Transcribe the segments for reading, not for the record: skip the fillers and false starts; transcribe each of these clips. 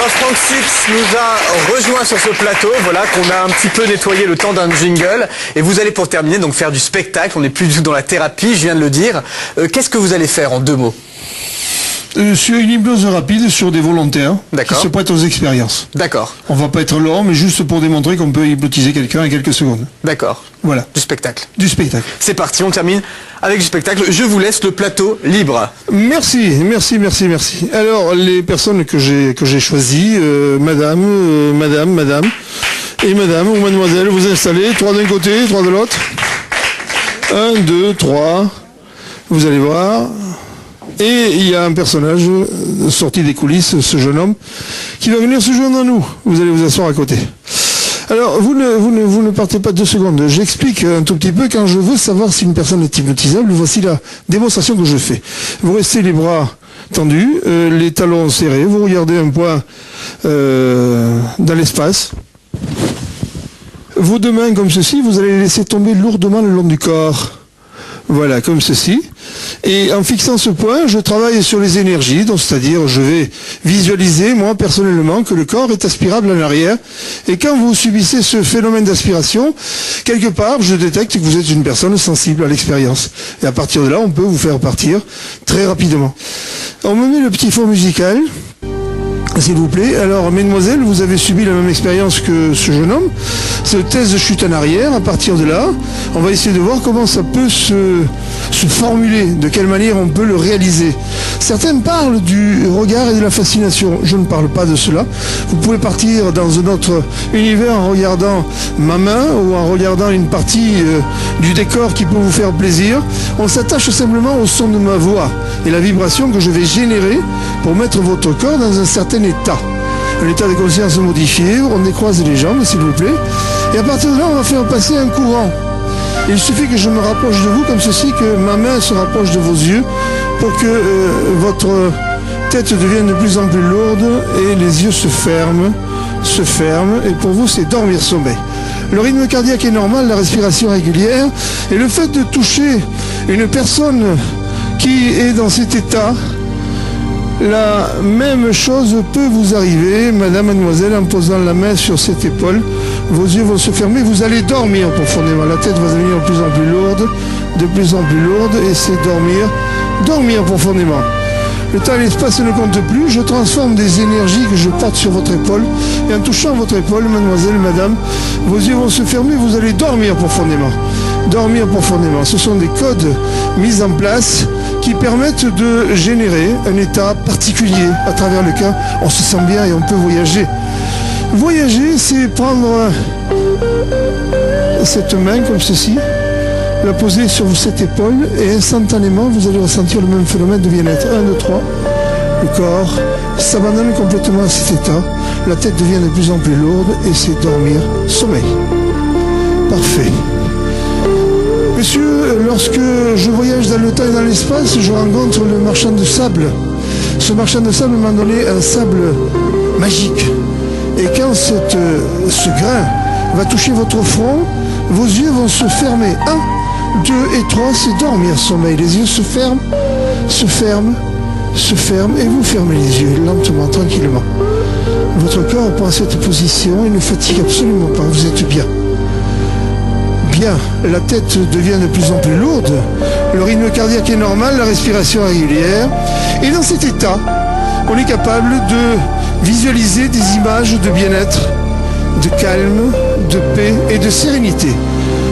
Franck Sips nous a rejoint sur ce plateau, voilà, qu'on a un petit peu nettoyé le temps d'un jingle. Et vous allez pour terminer donc faire du spectacle, on n'est plus du tout dans la thérapie, je viens de le dire. Qu'est-ce que vous allez faire en 2 mots? Sur une hypnose rapide sur des volontaires qui se prêtent aux expériences. D'accord. On va pas être long, mais juste pour démontrer qu'on peut hypnotiser quelqu'un en quelques secondes. D'accord. Voilà. Du spectacle. Du spectacle. C'est parti, on termine avec du spectacle. Je vous laisse le plateau libre. Merci. Alors, les personnes que j'ai choisies, madame et madame ou mademoiselle, vous installez, 3 d'un côté, 3 de l'autre. 1, 2, 3. Vous allez voir. Et il y a un personnage sorti des coulisses, ce jeune homme, qui va venir se joindre à nous. Vous allez vous asseoir à côté. Alors, vous ne partez pas 2 secondes. J'explique un tout petit peu. Quand je veux savoir si une personne est hypnotisable, voici la démonstration que je fais. Vous restez les bras tendus, les talons serrés, vous regardez un point dans l'espace. Vos 2 mains comme ceci, vous allez les laisser tomber lourdement le long du corps. Voilà, comme ceci. Et en fixant ce point, je travaille sur les énergies, donc c'est-à-dire je vais visualiser, moi personnellement, que le corps est aspirable en arrière. Et quand vous subissez ce phénomène d'aspiration, quelque part, je détecte que vous êtes une personne sensible à l'expérience. Et à partir de là, on peut vous faire partir très rapidement. On me met le petit fond musical. S'il vous plaît. Alors, mesdemoiselles, vous avez subi la même expérience que ce jeune homme. Cette thèse chute en arrière. À partir de là, on va essayer de voir comment ça peut se formuler, de quelle manière on peut le réaliser. Certains parlent du regard et de la fascination. Je ne parle pas de cela. Vous pouvez partir dans un autre univers en regardant ma main ou en regardant une partie du décor qui peut vous faire plaisir. On s'attache simplement au son de ma voix et la vibration que je vais générer pour mettre votre corps dans un certain état. Un état de conscience modifié, on décroise les jambes, s'il vous plaît. Et à partir de là, on va faire passer un courant. Il suffit que je me rapproche de vous comme ceci, que ma main se rapproche de vos yeux pour que votre tête devienne de plus en plus lourde et les yeux se ferment. Et pour vous, c'est dormir sommeil. Le rythme cardiaque est normal, la respiration régulière. Et le fait de toucher une personne qui est dans cet état, la même chose peut vous arriver, madame, mademoiselle, en posant la main sur cette épaule. Vos yeux vont se fermer, vous allez dormir profondément. La tête va devenir de plus en plus lourde, et c'est dormir profondément. Le temps et l'espace ne comptent plus, je transforme des énergies que je porte sur votre épaule, et en touchant votre épaule, mademoiselle, madame, vos yeux vont se fermer, vous allez dormir profondément. Ce sont des codes mis en place qui permettent de générer un état particulier à travers lequel on se sent bien et on peut voyager. Voyager, c'est prendre cette main comme ceci, la poser sur cette épaule et instantanément vous allez ressentir le même phénomène de bien-être. 1, 2, 3. Le corps s'abandonne complètement à cet état. La tête devient de plus en plus lourde et c'est dormir, sommeil. Parfait. Monsieur, lorsque je voyage dans le temps et dans l'espace, je rencontre le marchand de sable. Ce marchand de sable m'a donné un sable magique. Et quand ce grain va toucher votre front, vos yeux vont se fermer. 1, 2 et 3, c'est dormir sommeil. Les yeux se ferment, et vous fermez les yeux lentement, tranquillement. Votre corps prend cette position, il ne fatigue absolument pas, vous êtes bien. La tête devient de plus en plus lourde, le rythme cardiaque est normal, la respiration régulière. Et dans cet état, on est capable de visualiser des images de bien-être, de calme, de paix et de sérénité.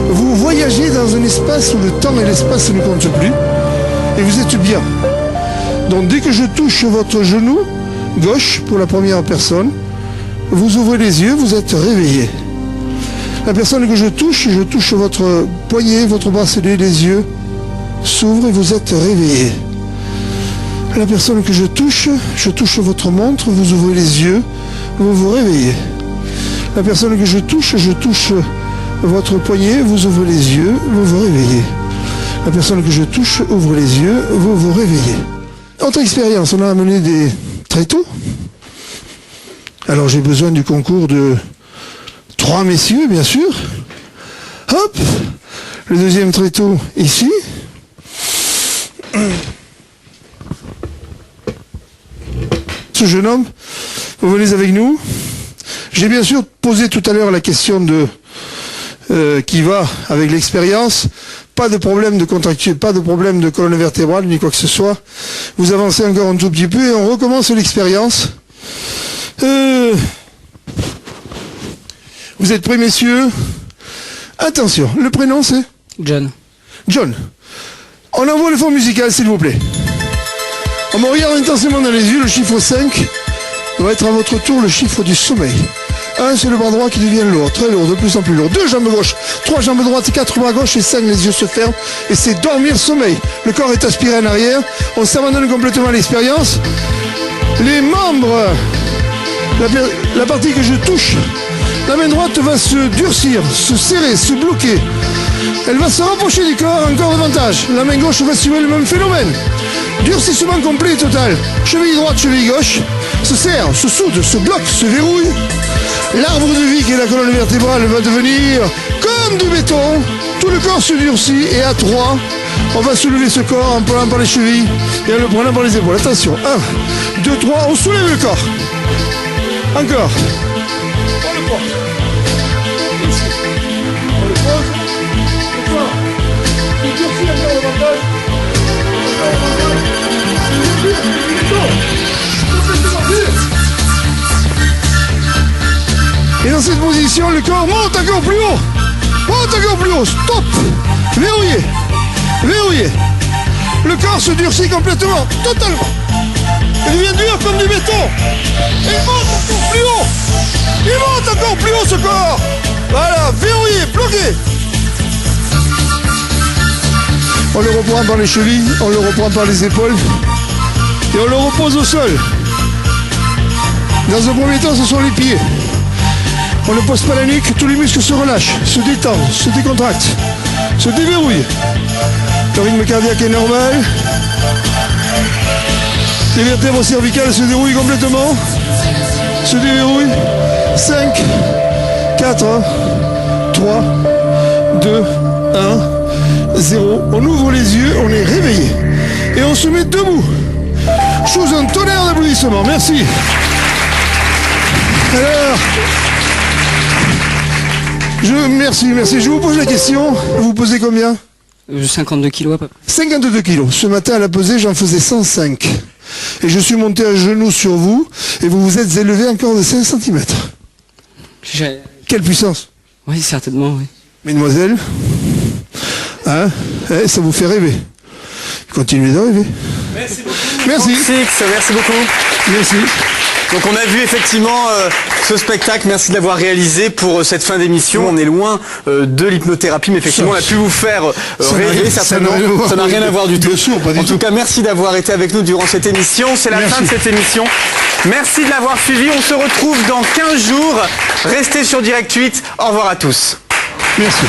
Vous voyagez dans un espace où le temps et l'espace ne comptent plus, et vous êtes bien. Donc dès que je touche votre genou gauche pour la première personne, vous ouvrez les yeux, vous êtes réveillé. La personne que je touche votre poignet, votre bracelet, les yeux s'ouvrent et vous êtes réveillé. La personne que je touche votre montre, vous ouvrez les yeux, vous vous réveillez. La personne que je touche votre poignet, vous ouvrez les yeux, vous vous réveillez. La personne que je touche ouvre les yeux, vous vous réveillez. Autre expérience, on a amené des tréteaux. Alors j'ai besoin du concours de 3 messieurs, bien sûr. Hop, le deuxième tréteau ici. Ce jeune homme vous venez avec nous. J'ai bien sûr posé tout à l'heure la question de qui va avec l'expérience. Pas de problème de contracture, pas de problème de colonne vertébrale, ni quoi que ce soit. Vous avancez encore un tout petit peu et on recommence l'expérience. Vous êtes prêts, messieurs? Attention, le prénom c'est John. John. On envoie le fond musical, s'il vous plaît. On me regarde intensément dans les yeux, le chiffre 5 va être à votre tour le chiffre du sommeil. 1, c'est le bras droit qui devient lourd, très lourd, de plus en plus lourd. 2 jambes gauche, 3 jambes droites, 4 bras gauche et 5, les yeux se ferment. Et c'est dormir, sommeil. Le corps est aspiré en arrière, on s'abandonne complètement à l'expérience. Les membres, la partie que je touche, la main droite va se durcir, se serrer, se bloquer. Elle va se rapprocher du corps encore davantage. La main gauche va suivre le même phénomène. Durcissement complet et total. Cheville droite, cheville gauche. Se serre, se soude, se bloque, se verrouille. L'arbre de vie qui est la colonne vertébrale va devenir comme du béton. Tout le corps se durcit et à 3, on va soulever ce corps en prenant par les chevilles et en le prenant par les épaules. Attention, 1, 2, 3, on soulève le corps. Encore. On le porte. Ici. On le pose. Le corps. Il durcit encore davantage. Et dans cette position, le corps monte encore plus haut. Monte encore plus haut. Stop. Verrouillé. Verrouillé. Le corps se durcit complètement, totalement. Il devient dur comme du béton. Et il monte encore plus haut. Il monte encore plus haut ce corps. Voilà, verrouillé, bloqué. On le reprend par les chevilles, on le reprend par les épaules. Et on le repose au sol. Dans un premier temps, ce sont les pieds. On ne pose pas la nuque, tous les muscles se relâchent, se détendent, se décontractent, se déverrouillent. Le rythme cardiaque est normal. Les vertèbres cervicales se dérouillent complètement, se déverrouillent. 5, 4, 3, 2, 1, 0. On ouvre les yeux, on est réveillé. Et on se met debout. Chose un tonnerre d'applaudissements. Merci. Alors... Merci. Je vous pose la question. Vous pesez combien? 52 kilos à peu près. 52 kilos. Ce matin à la pesée, j'en faisais 105. Et je suis monté à genoux sur vous, et vous vous êtes élevé encore de 5 cm. Quelle puissance? Oui, certainement, oui. Mesdemoiselles, hein, ça vous fait rêver. Continuez de rêver. Merci beaucoup. Merci. Merci beaucoup. Merci. Donc on a vu effectivement ce spectacle, merci de l'avoir réalisé pour cette fin d'émission. On est loin de l'hypnothérapie, mais effectivement on a pu vous faire rêver certainement. Ça n'a rien à voir du tout. Bien sûr, pas du en tout. tout cas, merci d'avoir été avec nous durant cette émission. C'est la fin de cette émission. Merci de l'avoir suivi. On se retrouve dans 15 jours. Restez sur Direct 8. Au revoir à tous. Merci.